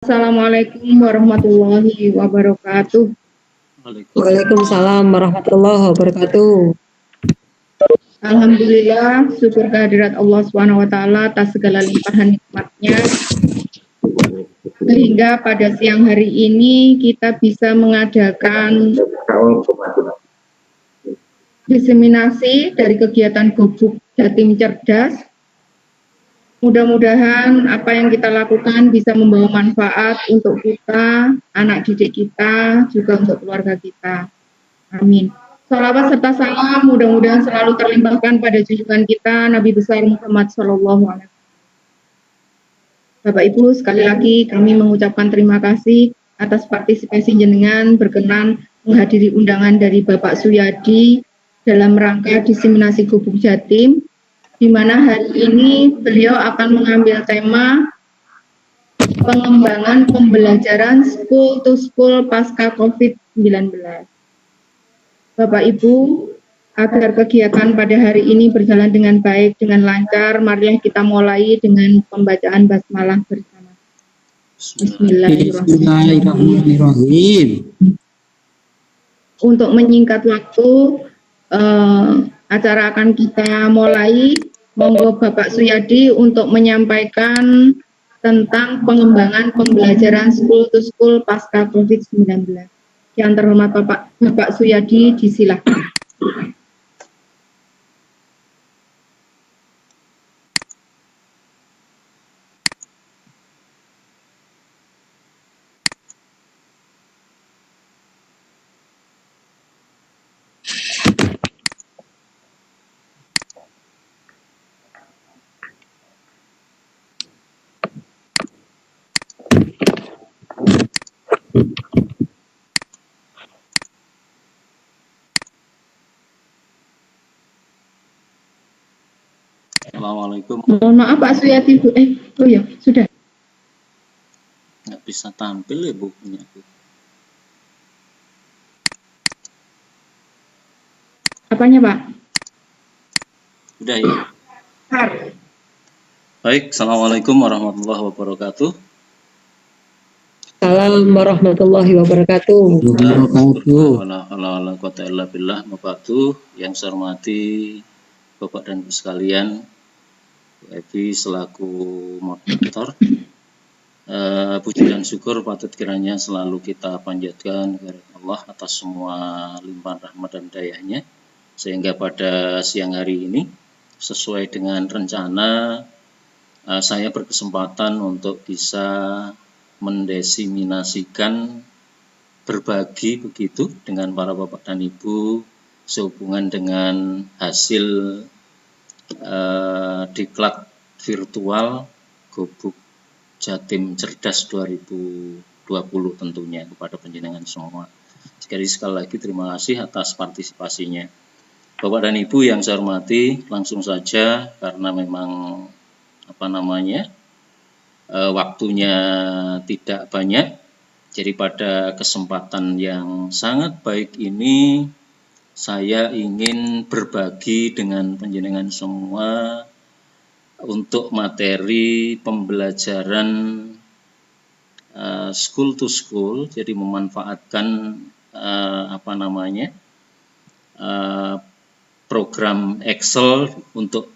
Assalamualaikum warahmatullahi wabarakatuh. Waalaikumsalam warahmatullahi wabarakatuh. Alhamdulillah, syukur kehadirat Allah Subhanahu wa taala atas segala limpahan nikmatnya sehingga pada siang hari ini kita bisa mengadakan diseminasi dari kegiatan Gubuk Jatim Cerdas. Mudah-mudahan apa yang kita lakukan bisa membawa manfaat untuk kita, anak didik kita, juga untuk keluarga kita. Amin. Salawat serta salam mudah-mudahan selalu terlimpahkan pada junjungan kita Nabi besar Muhammad Sallallahu Alaihi Wasallam. Bapak Ibu, sekali lagi kami mengucapkan terima kasih atas partisipasi jenengan berkenan menghadiri undangan dari Bapak Suyadi dalam rangka diseminasi Gubuk Jatim, di mana hari ini beliau akan mengambil tema pengembangan pembelajaran school to school pasca COVID-19. Bapak Ibu, agar kegiatan pada hari ini berjalan dengan baik, dengan lancar, marilah kita mulai dengan pembacaan basmalah bersama. Bismillahirrahmanirrahim. Untuk menyingkat waktu, acara akan kita mulai. Monggo Bapak Suyadi untuk menyampaikan tentang pengembangan pembelajaran school to school pasca COVID-19. Yang terhormat Bapak Suyadi, disilakan. Assalamualaikum. Mohon maaf Pak Suyadi, Bu. Oh ya, sudah. Nggak bisa tampil ya Bu punya Bu. Apanya Pak? Udah ya. Baik, Assalamualaikum warahmatullahi wabarakatuh. Assalamualaikum warahmatullahi wabarakatuh. Yang saya hormati Bapak dan Ibu sekalian, Bu Evi selaku moderator. Puji dan syukur patut kiranya selalu kita panjatkan kepada Allah atas semua limpahan rahmat dan dayanya, sehingga pada siang hari ini sesuai dengan rencana saya berkesempatan untuk bisa mendeseminasikan, berbagi begitu dengan para Bapak dan Ibu sehubungan dengan hasil diklat virtual Gubuk Jatim Cerdas 2020 tentunya kepada panjenengan semua. Sekali lagi terima kasih atas partisipasinya. Bapak dan Ibu yang saya hormati, langsung saja karena memang waktunya tidak banyak. Jadi pada kesempatan yang sangat baik ini saya ingin berbagi dengan panjenengan semua untuk materi pembelajaran school to school, jadi memanfaatkan program Excel untuk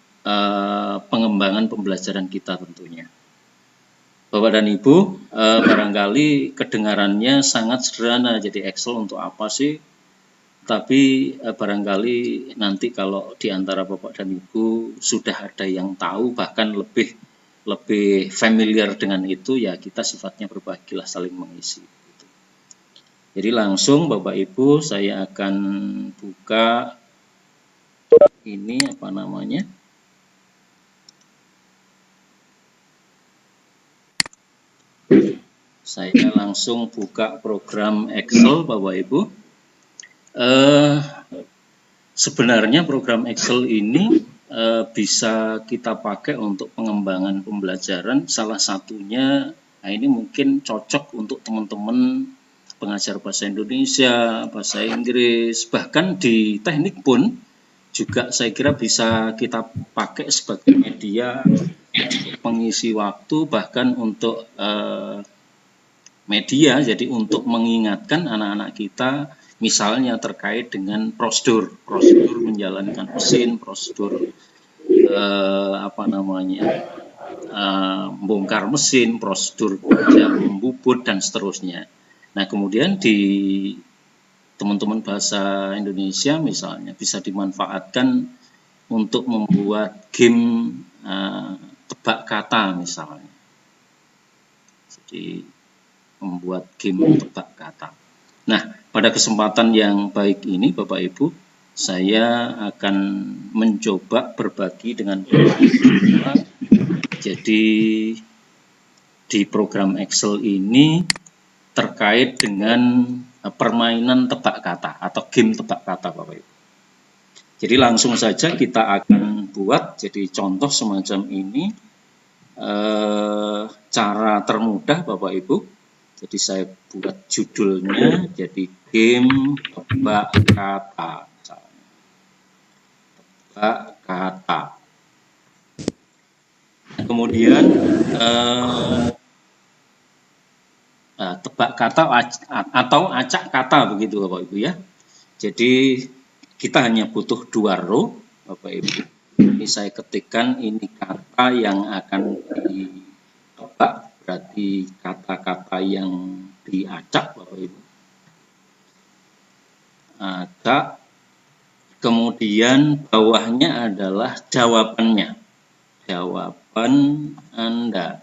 pengembangan pembelajaran kita tentunya. Bapak dan Ibu, barangkali kedengarannya sangat sederhana, jadi Excel untuk apa sih? Tapi barangkali nanti kalau di antara Bapak dan Ibu sudah ada yang tahu, bahkan lebih familiar dengan itu, ya kita sifatnya berbagilah, saling mengisi. Jadi langsung Bapak Ibu saya akan buka ini saya langsung buka program Excel Bapak Ibu. Sebenarnya program Excel ini bisa kita pakai untuk pengembangan pembelajaran. Salah satunya, ini mungkin cocok untuk teman-teman pengajar bahasa Indonesia, bahasa Inggris, bahkan di teknik pun juga saya kira bisa kita pakai sebagai media pengisi waktu, bahkan untuk media, jadi untuk mengingatkan anak-anak kita, misalnya terkait dengan prosedur menjalankan mesin, prosedur bongkar mesin, prosedur kerja membubut dan seterusnya. Nah, kemudian di teman-teman bahasa Indonesia misalnya bisa dimanfaatkan untuk membuat game tebak kata misalnya. Jadi membuat game tebak kata. Nah, pada kesempatan yang baik ini Bapak Ibu, saya akan mencoba berbagi dengan Bapak Ibu. Jadi di program Excel ini terkait dengan permainan tebak kata atau game tebak kata Bapak Ibu. Jadi langsung saja kita akan buat jadi contoh semacam ini. Cara termudah Bapak Ibu, jadi saya buat judulnya jadi game tebak kata misalnya. Tebak kata. Kemudian tebak kata atau acak kata begitu Bapak Ibu ya. Jadi kita hanya butuh 2 row Bapak Ibu. Ini saya ketikkan ini kata yang akan ditebak, berarti kata-kata yang diacak Bapak Ibu. Acak, kemudian bawahnya adalah jawabannya. Jawaban Anda.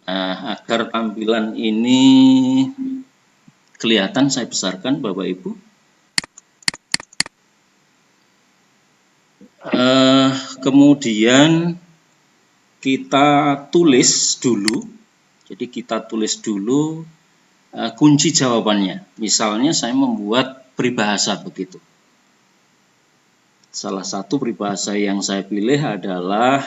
Nah, agar tampilan ini kelihatan saya besarkan Bapak Ibu. Kemudian kita tulis dulu, jadi kita tulis dulu kunci jawabannya. Misalnya saya membuat peribahasa begitu. Salah satu peribahasa yang saya pilih adalah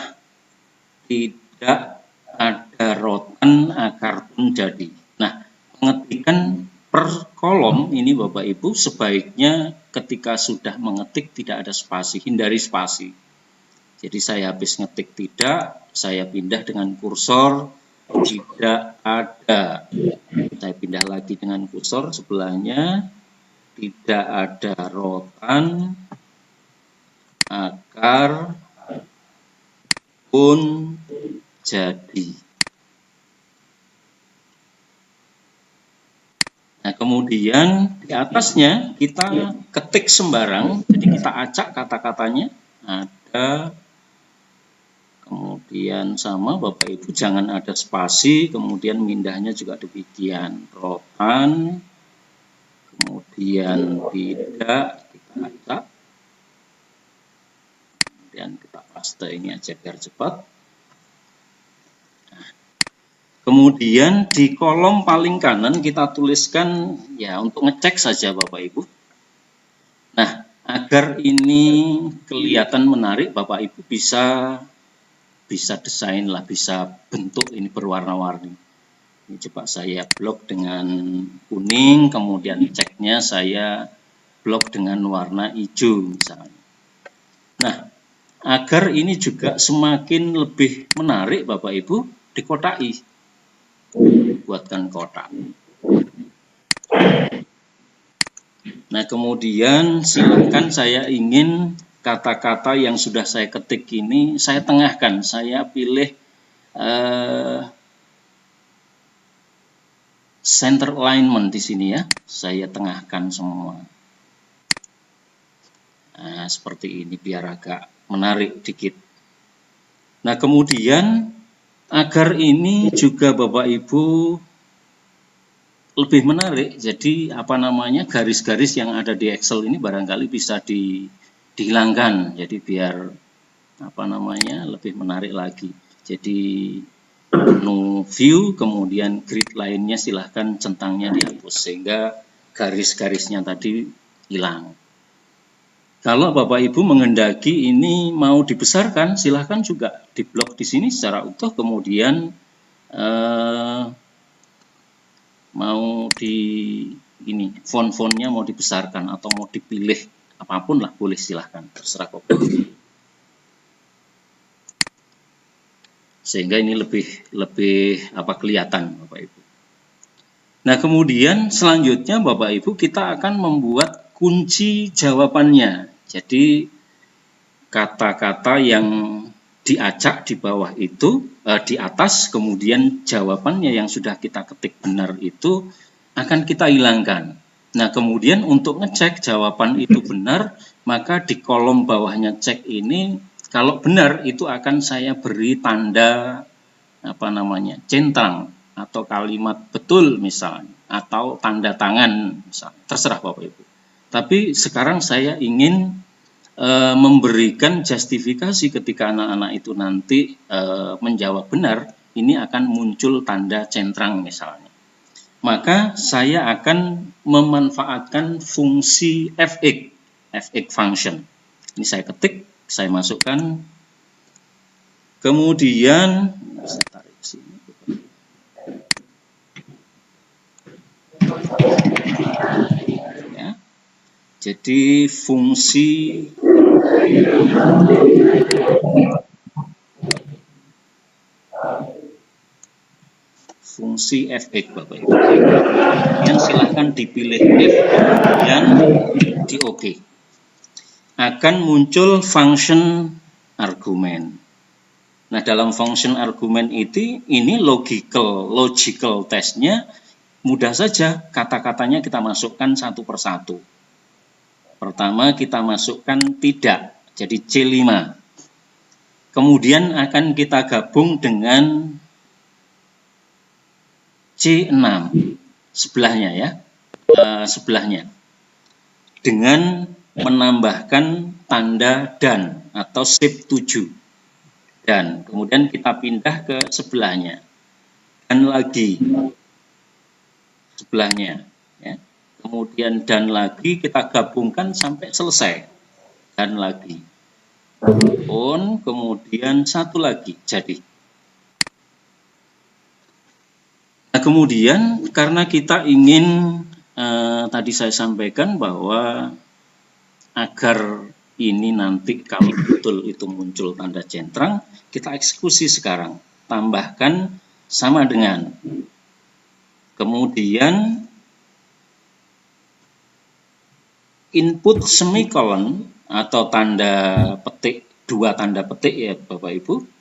tidak ada rotan akar pun jadi. Nah, pengetikan per kolom ini Bapak Ibu sebaiknya ketika sudah mengetik tidak ada spasi, hindari spasi. Jadi saya habis ngetik tidak, saya pindah dengan kursor tidak ada. Saya pindah lagi dengan kursor sebelahnya tidak ada rotan akar pun jadi. Nah, kemudian di atasnya kita ketik sembarang, jadi kita acak kata-katanya, ada, kemudian sama Bapak Ibu jangan ada spasi, kemudian mindahnya juga demikian, rotan, kemudian tidak, kita acak, kemudian kita paste ini aja biar cepat. Kemudian di kolom paling kanan kita tuliskan ya untuk ngecek saja Bapak Ibu. Nah, agar ini kelihatan menarik Bapak Ibu bisa desain lah, bisa bentuk ini berwarna-warni. Ini coba saya blok dengan kuning, kemudian ceknya saya blok dengan warna hijau misalnya. Nah, agar ini juga semakin lebih menarik Bapak Ibu, dikotai. Buatkan kotak. Nah, kemudian silakan saya ingin kata-kata yang sudah saya ketik ini saya tengahkan. Saya pilih center alignment di sini ya. Saya tengahkan semua. Nah, seperti ini biar agak menarik dikit. Nah, kemudian agar ini juga Bapak Ibu lebih menarik, jadi garis-garis yang ada di Excel ini barangkali bisa dihilangkan, jadi biar lebih menarik lagi. Jadi menu view, kemudian grid lainnya silahkan centangnya dihapus sehingga garis-garisnya tadi hilang. Kalau Bapak Ibu menghendaki ini mau dibesarkan, silahkan juga diblok di sini secara utuh, kemudian mau font-fontnya mau dibesarkan atau mau dipilih apapun lah boleh, silahkan terserah Bapak Ibu. sehingga ini lebih kelihatan Bapak Ibu. Nah, kemudian selanjutnya Bapak Ibu kita akan membuat kunci jawabannya. Jadi kata-kata yang diacak di bawah itu, di atas, kemudian jawabannya yang sudah kita ketik benar itu akan kita hilangkan. Nah, kemudian untuk ngecek jawaban itu benar, maka di kolom bawahnya cek ini, kalau benar itu akan saya beri tanda centang atau kalimat betul misalnya, atau tanda tangan misalnya, terserah Bapak Ibu. Tapi sekarang saya ingin memberikan justifikasi ketika anak-anak itu nanti menjawab benar, ini akan muncul tanda centang misalnya. Maka saya akan memanfaatkan fungsi fx function. Ini saya ketik, saya masukkan, kemudian saya tarik sini. Ya. Jadi fungsi fx Bapak Ibu. Dan silahkan dipilih F dan di OK. Akan muncul function argumen. Nah, dalam function argumen ini logical testnya mudah saja, kata-katanya kita masukkan satu persatu. Pertama kita masukkan tidak, jadi C5. Kemudian akan kita gabung dengan C6 sebelahnya ya, sebelahnya dengan menambahkan tanda dan atau shift 7 dan kemudian kita pindah ke sebelahnya dan lagi sebelahnya ya. Kemudian dan lagi kita gabungkan sampai selesai dan lagi kemudian satu lagi jadi. Nah, kemudian karena kita ingin tadi saya sampaikan bahwa agar ini nanti kalau betul itu muncul tanda centang, kita eksekusi sekarang. Tambahkan sama dengan. Kemudian input semikolon atau tanda petik, dua tanda petik ya Bapak Ibu.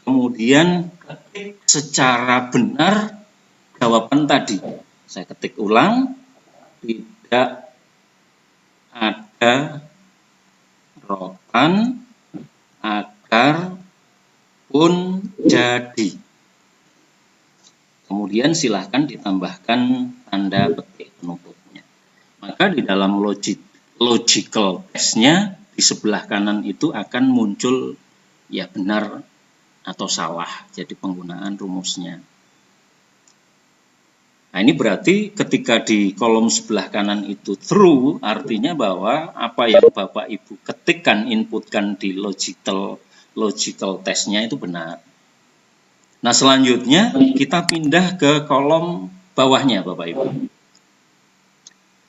Kemudian ketik secara benar jawaban tadi. Saya ketik ulang, tidak ada rotan agar pun jadi. Kemudian silahkan ditambahkan tanda petik penutupnya. Maka di dalam logical testnya di sebelah kanan itu akan muncul ya benar atau salah. Jadi penggunaan rumusnya. Nah, ini berarti ketika di kolom sebelah kanan itu true, artinya bahwa apa yang Bapak Ibu ketikkan, inputkan di logical testnya itu benar. Nah, selanjutnya kita pindah ke kolom bawahnya Bapak Ibu.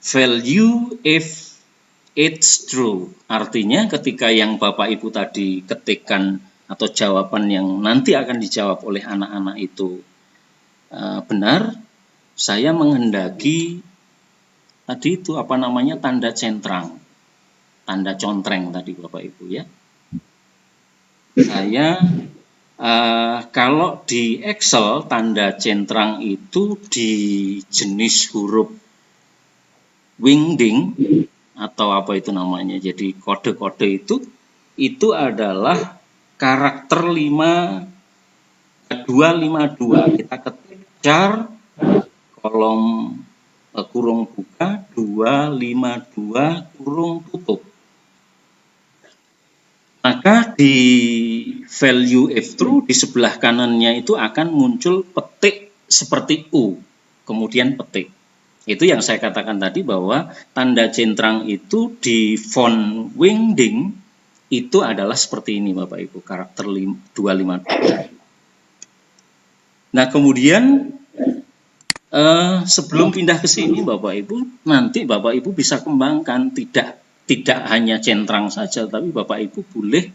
Value if it's true. Artinya ketika yang Bapak Ibu tadi ketikkan atau jawaban yang nanti akan dijawab oleh anak-anak itu benar, saya menghendaki tadi itu tanda centang, tanda contreng tadi Bapak Ibu ya. Saya kalau di Excel tanda centang itu di jenis huruf wingding atau apa itu namanya. Jadi kode-kode itu adalah karakter 252. Kita ketik char kolom kurung buka 252 kurung tutup. Maka di value if true di sebelah kanannya itu akan muncul petik seperti U, kemudian petik. Itu yang saya katakan tadi bahwa tanda centang itu di font wingding itu adalah seperti ini Bapak Ibu, karakter 252. Nah, kemudian sebelum pindah ke sini Bapak Ibu, nanti Bapak Ibu bisa kembangkan tidak hanya centang saja, tapi Bapak Ibu boleh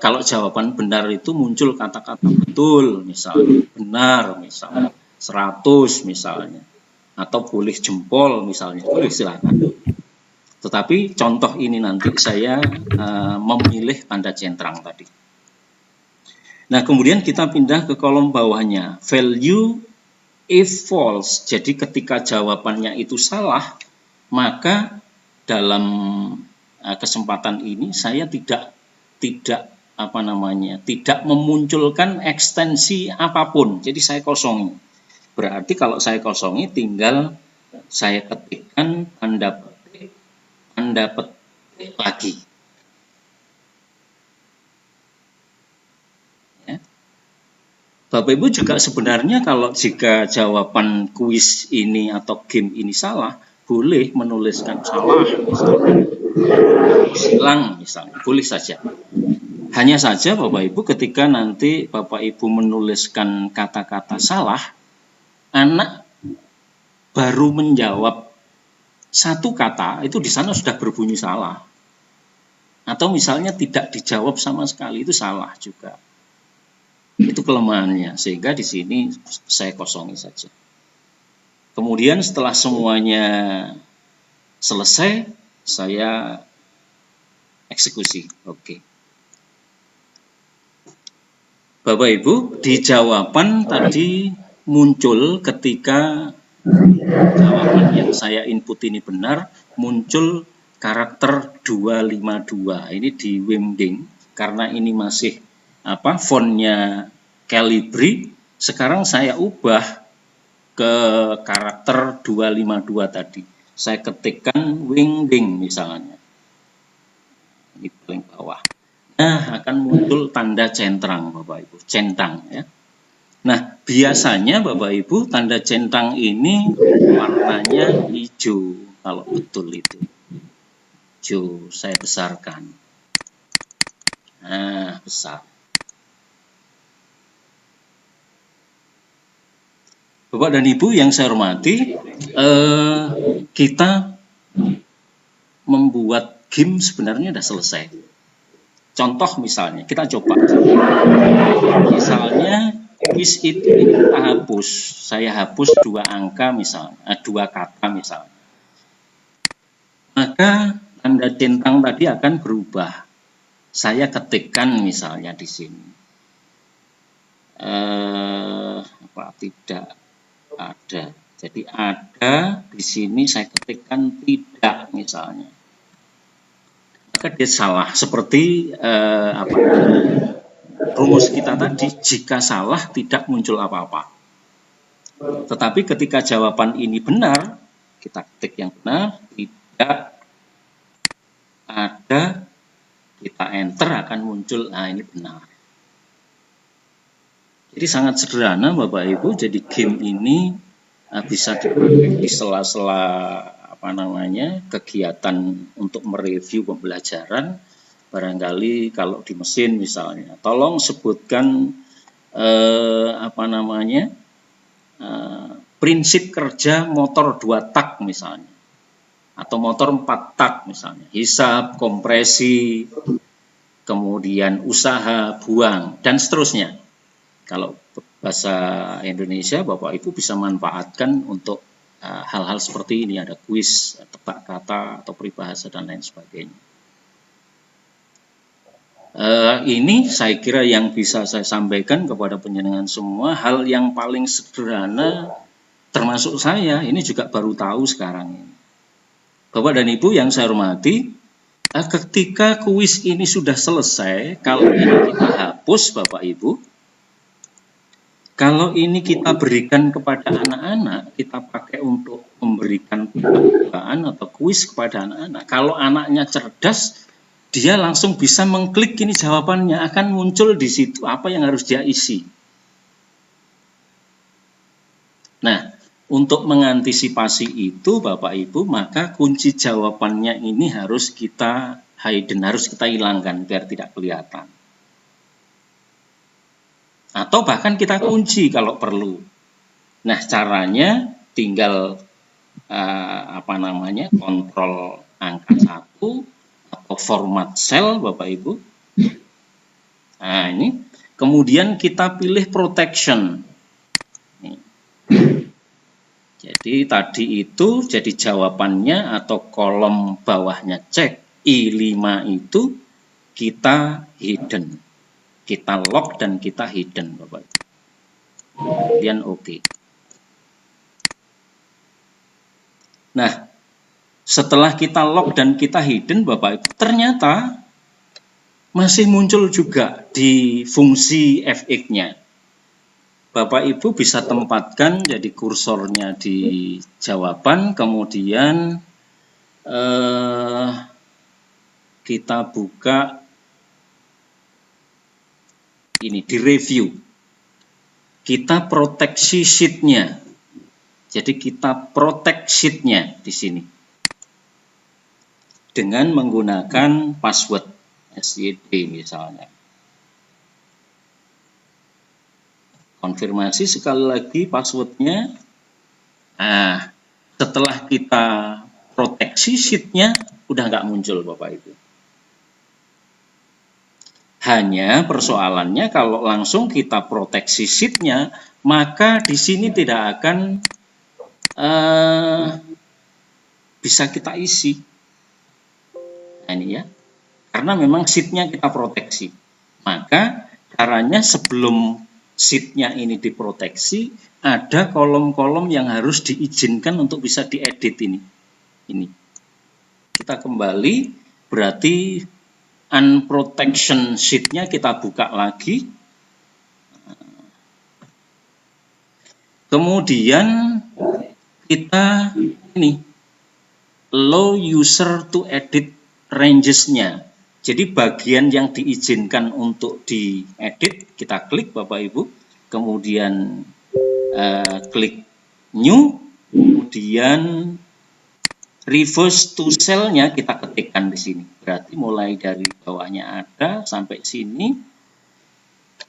kalau jawaban benar itu muncul kata-kata betul, misalnya benar, misalnya 100 misalnya, atau boleh jempol misalnya, boleh silakan. Tetapi contoh ini nanti saya memilih tanda centang tadi. Nah, kemudian kita pindah ke kolom bawahnya, value if false. Jadi ketika jawabannya itu salah, maka dalam kesempatan ini saya tidak memunculkan ekstensi apapun. Jadi saya kosongi. Berarti kalau saya kosongi tinggal saya ketikkan tanda petik lagi. Ya. Bapak Ibu juga sebenarnya kalau jika jawaban kuis ini atau game ini salah, boleh menuliskan salah misalnya. Silang misalnya, boleh saja. Hanya saja Bapak Ibu ketika nanti Bapak Ibu menuliskan kata-kata salah, anak baru menjawab satu kata itu di sana sudah berbunyi salah. Atau misalnya tidak dijawab sama sekali, itu salah juga. Itu kelemahannya, sehingga di sini saya kosongi saja. Kemudian setelah semuanya selesai, saya eksekusi. Oke. Bapak Ibu, di jawaban tadi muncul ketika jawaban yang saya input ini benar, muncul karakter 252. Ini di Wingding, karena ini masih fontnya Calibri. Sekarang saya ubah ke karakter 252 tadi. Saya ketikkan Wingding misalnya. Ini paling bawah. Nah, akan muncul tanda centang Bapak Ibu, centang ya. Nah, biasanya Bapak Ibu tanda centang ini warnanya hijau kalau betul itu. Hijau, saya besarkan. Nah, besar. Bapak dan Ibu yang saya hormati, kita membuat game sebenarnya sudah selesai. Contoh misalnya, kita coba. Misalnya, kuis itu kita hapus. Saya hapus 2 angka misalnya, 2 kata misalnya. Maka tanda centang tadi akan berubah. Saya ketikkan misalnya di sini. Tidak ada. Jadi ada di sini saya ketikkan tidak misalnya. Maka dia salah, seperti rumus kita tadi, jika salah tidak muncul apa-apa. Tetapi ketika jawaban ini benar, kita ketik yang benar, tidak ada, kita enter akan muncul, nah ini benar. Jadi sangat sederhana Bapak Ibu, jadi game ini bisa dipakai di sela-sela kegiatan untuk mereview pembelajaran. Barangkali kalau di mesin misalnya, tolong sebutkan prinsip kerja motor 2 tak misalnya, atau motor 4 tak misalnya, hisap, kompresi, kemudian usaha, buang, dan seterusnya. Kalau bahasa Indonesia Bapak Ibu bisa manfaatkan untuk hal-hal seperti ini, ada kuis, tebak kata, atau peribahasa, dan lain sebagainya. Ini saya kira yang bisa saya sampaikan kepada panjenengan semua, hal yang paling sederhana, termasuk saya, ini juga baru tahu sekarang ini. Bapak dan Ibu yang saya hormati, ketika kuis ini sudah selesai, kalau ini kita hapus Bapak Ibu, kalau ini kita berikan kepada anak-anak, kita pakai untuk memberikan percobaan atau kuis kepada anak-anak. Kalau anaknya cerdas, dia langsung bisa mengklik ini jawabannya, akan muncul di situ apa yang harus dia isi. Nah, untuk mengantisipasi itu Bapak Ibu, maka kunci jawabannya ini harus kita hidden, harus kita hilangkan biar tidak kelihatan. Atau bahkan kita kunci kalau perlu. Nah, caranya tinggal kontrol angka 1 atau format sel Bapak Ibu. Nah, ini kemudian kita pilih protection. Nih. Jadi tadi itu jadi jawabannya atau kolom bawahnya cek I5 itu kita hidden. Kita lock dan kita hidden, Bapak. Kemudian oke. Nah, setelah kita lock dan kita hidden, Bapak Ibu, ternyata masih muncul juga di fungsi fx-nya. Bapak Ibu bisa tempatkan jadi kursornya di jawaban, kemudian kita buka ini di review. Kita proteksi sheet-nya. Jadi kita protect sheet-nya di sini dengan menggunakan password SYD misalnya. Konfirmasi sekali lagi passwordnya. Nah, setelah kita proteksi sheet-nya, udah nggak muncul Bapak Ibu. Hanya persoalannya kalau langsung kita proteksi sheet-nya, maka di sini tidak akan bisa kita isi. Nah, ini ya. Karena memang sheet-nya kita proteksi. Maka caranya sebelum sheet-nya ini diproteksi, ada kolom-kolom yang harus diizinkan untuk bisa diedit ini. Kita kembali, berarti unprotection sheet-nya kita buka lagi. Kemudian kita ini allow user to edit ranges-nya. Jadi bagian yang diizinkan untuk diedit, kita klik Bapak Ibu, kemudian klik new, kemudian reverse to cell-nya kita ketikkan di sini. Berarti mulai dari bawahnya ada sampai sini,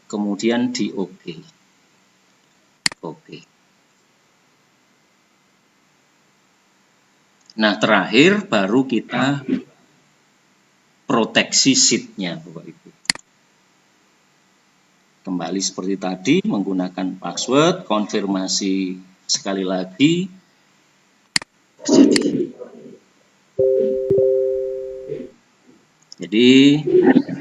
kemudian di OK. Oke. Nah, terakhir baru kita proteksi sheet-nya, Bapak Ibu. Kembali seperti tadi, menggunakan password, konfirmasi sekali lagi. Jadi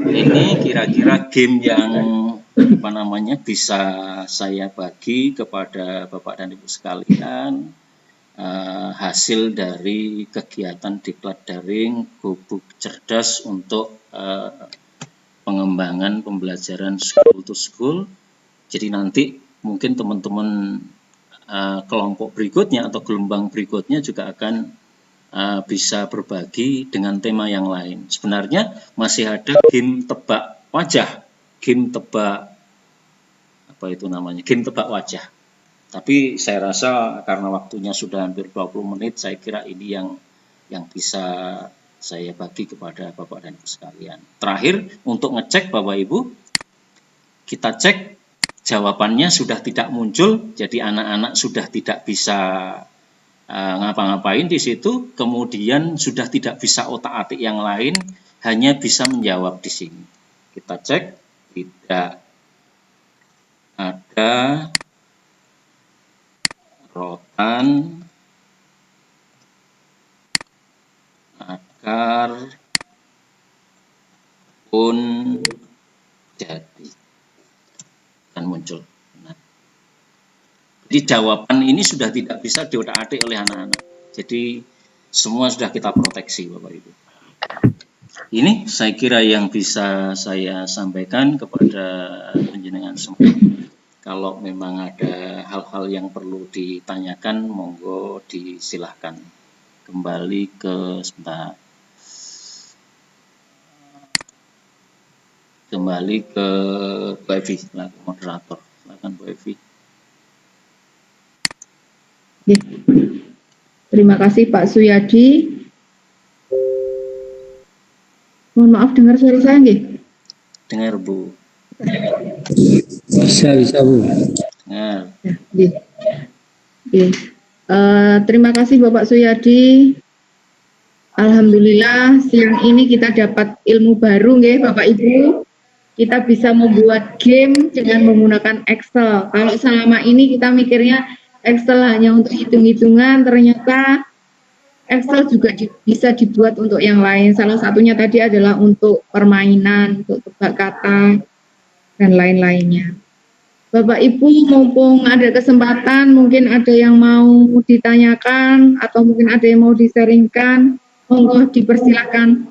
ini kira-kira game yang bisa saya bagi kepada Bapak dan Ibu sekalian. Hasil dari kegiatan diklat daring Gubuk Cerdas untuk pengembangan pembelajaran school to school. Jadi nanti mungkin teman-teman kelompok berikutnya atau gelombang berikutnya juga akan bisa berbagi dengan tema yang lain. Sebenarnya masih ada game tebak wajah, game tebak game tebak wajah. Tapi saya rasa karena waktunya sudah hampir 20 menit, saya kira ini yang bisa saya bagi kepada Bapak dan Ibu sekalian. Terakhir, untuk ngecek Bapak Ibu, kita cek jawabannya sudah tidak muncul, jadi anak-anak sudah tidak bisa ngapa-ngapain di situ, kemudian sudah tidak bisa otak-atik yang lain, hanya bisa menjawab di sini. Kita cek, tidak ada rotan akar pun jadi, akan muncul. Nah, jadi jawaban ini sudah tidak bisa diotak-atik oleh anak-anak. Jadi semua sudah kita proteksi Bapak Ibu. Ini saya kira yang bisa saya sampaikan kepada panjenengan semua. Kalau memang ada hal-hal yang perlu ditanyakan, monggo disilahkan. Kembali ke sebentar. Kembali ke Bu Evi, moderator. Silakan Bu Evi. Terima kasih Pak Suyadi. Mohon maaf, dengar suara saya nggih? Dengar Bu. Bisa Bu. Dengar. Terima kasih Bapak Suyadi Alhamdulillah siang ini kita dapat ilmu baru nggih Bapak Ibu. Kita bisa membuat game dengan menggunakan Excel. Kalau selama ini kita mikirnya Excel hanya untuk hitung-hitungan, ternyata Excel juga bisa dibuat untuk yang lain. Salah satunya tadi adalah untuk permainan, untuk tebak kata, dan lain-lainnya. Bapak Ibu, mumpung ada kesempatan, mungkin ada yang mau ditanyakan, atau mungkin ada yang mau diseringkan, monggo dipersilakan.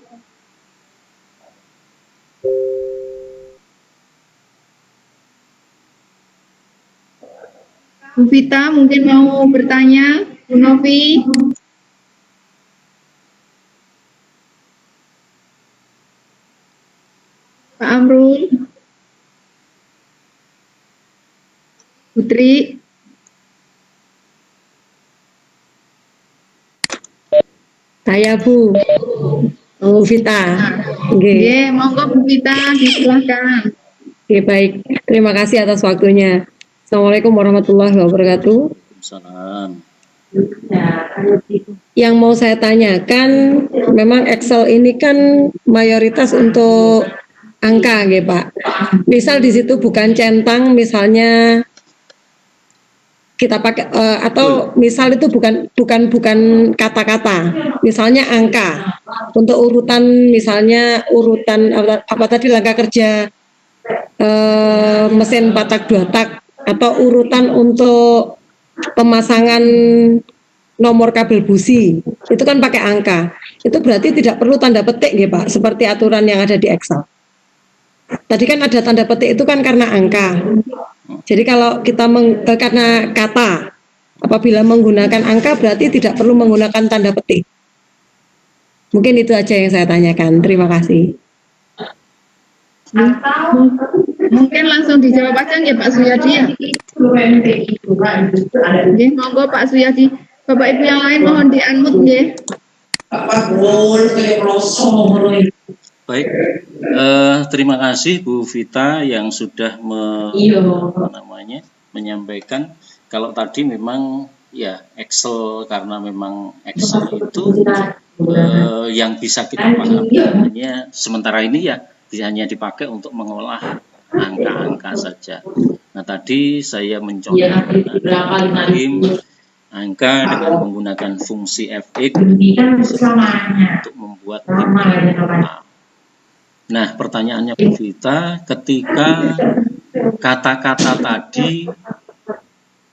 Bu Vita mungkin mau bertanya, Bu Novi. Pak Amrul, Putri, Saya Bu Vita. Oke, monggo Bu Vita, disilahkan. Oke, baik. Terima kasih atas waktunya. Assalamualaikum warahmatullahi wabarakatuh. Salam. Yang mau saya tanyakan, memang Excel ini kan mayoritas untuk angka, ya Pak. Misal di situ bukan centang, misalnya kita pakai atau misal itu bukan kata-kata, misalnya angka. Untuk urutan, misalnya urutan apa tadi langkah kerja mesin 4 tak 2 tak, atau urutan untuk pemasangan nomor kabel busi, itu kan pakai angka. Itu berarti tidak perlu tanda petik ya Pak, seperti aturan yang ada di Excel. Tadi kan ada tanda petik itu kan karena angka. Jadi kalau kita karena kata, apabila menggunakan angka berarti tidak perlu menggunakan tanda petik. Mungkin itu aja yang saya tanyakan. Terima kasih. Mungkin langsung dijawab aja ya Pak Suyadi ya. Oke, monggo Pak Suyadi. Bapak Ibu yang lain mohon di-unmute nggih. Baik, terima kasih Bu Vita yang sudah menyampaikan. Kalau tadi memang ya Excel, karena memang Excel itu yang bisa kita pahami hanya sementara ini ya hanya dipakai untuk mengolah angka-angka saja. Nah tadi saya mencontohkan angka dengan menggunakan fungsi fx untuk membuat game. Nah, pertanyaannya Bu Vita, ketika kata-kata tadi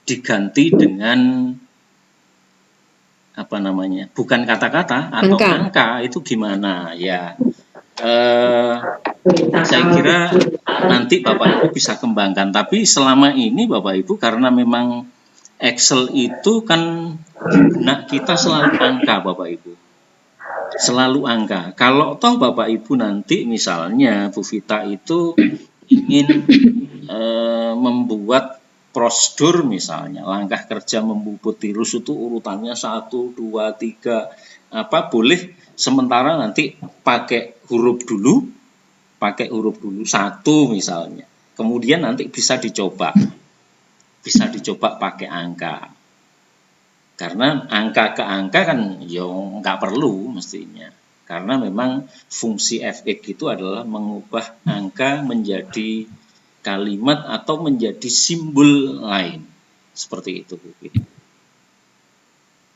diganti dengan apa namanya? Bukan kata-kata atau angka itu gimana? Ya, saya kira nanti Bapak Ibu bisa kembangkan. Tapi selama ini Bapak Ibu karena memang Excel itu kan kita selalu angka Bapak Ibu. Selalu angka. Kalau toh Bapak Ibu nanti misalnya Bu Vita itu ingin membuat prosedur misalnya langkah kerja membubut virus itu urutannya 1, 2, 3 boleh sementara nanti pakai huruf dulu 1 misalnya. Kemudian nanti bisa dicoba pakai angka. Karena angka ke angka kan ya nggak perlu mestinya. Karena memang fungsi fx itu adalah mengubah angka menjadi kalimat atau menjadi simbol lain. Seperti itu Bu Vita.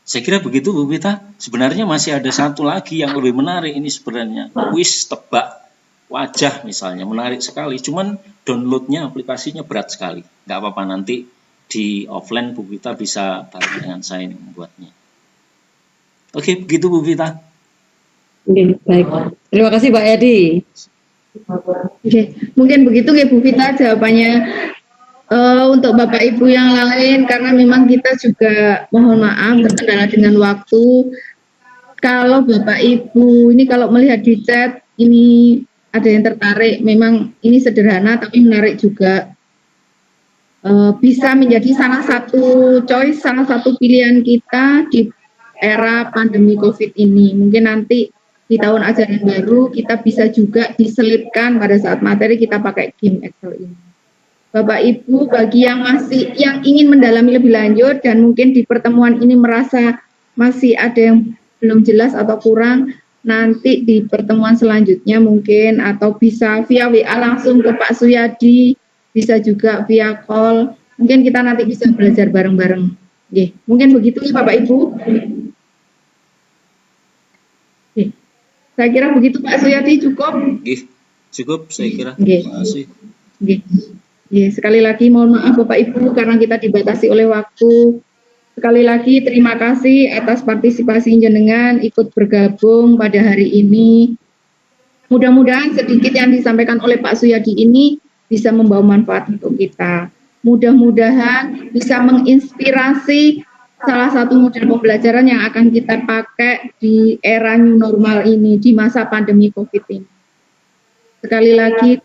Saya kira begitu Bu Vita. Sebenarnya masih ada satu lagi yang lebih menarik ini sebenarnya. Kuis tebak wajah misalnya. Menarik sekali. Cuman downloadnya aplikasinya berat sekali. Nggak apa-apa nanti di offline Bu Vita bisa bareng dengan saya membuatnya. Oke, begitu Bu Vita. Oke, baik. Terima kasih Pak Edi. Oke, mungkin begitu ya Bu Vita jawabannya untuk Bapak Ibu yang lain karena memang kita juga mohon maaf terkendala dengan waktu. Kalau Bapak Ibu ini kalau melihat di chat ini ada yang tertarik, memang ini sederhana tapi menarik juga. Bisa menjadi salah satu choice, salah satu pilihan kita di era pandemi COVID ini. Mungkin nanti di tahun ajaran baru kita bisa juga diselipkan pada saat materi kita pakai game Excel ini. Bapak Ibu, bagi yang ingin mendalami lebih lanjut dan mungkin di pertemuan ini merasa masih ada yang belum jelas atau kurang, nanti di pertemuan selanjutnya mungkin, atau bisa via WA langsung ke Pak Suyadi, bisa juga via call. Mungkin kita nanti bisa belajar bareng-bareng. Oke, mungkin begitu ya Bapak Ibu. Oke. Saya kira begitu Pak Suyadi, cukup. Nggih, cukup saya kira. Nggih. Terima kasih. Oke. Ya, sekali lagi mohon maaf Bapak Ibu karena kita dibatasi oleh waktu. Sekali lagi terima kasih atas partisipasi jenengan ikut bergabung pada hari ini. Mudah-mudahan sedikit yang disampaikan oleh Pak Suyadi ini bisa membawa manfaat untuk kita. Mudah-mudahan bisa menginspirasi salah satu model pembelajaran yang akan kita pakai di era new normal ini, di masa pandemi COVID ini. Sekali lagi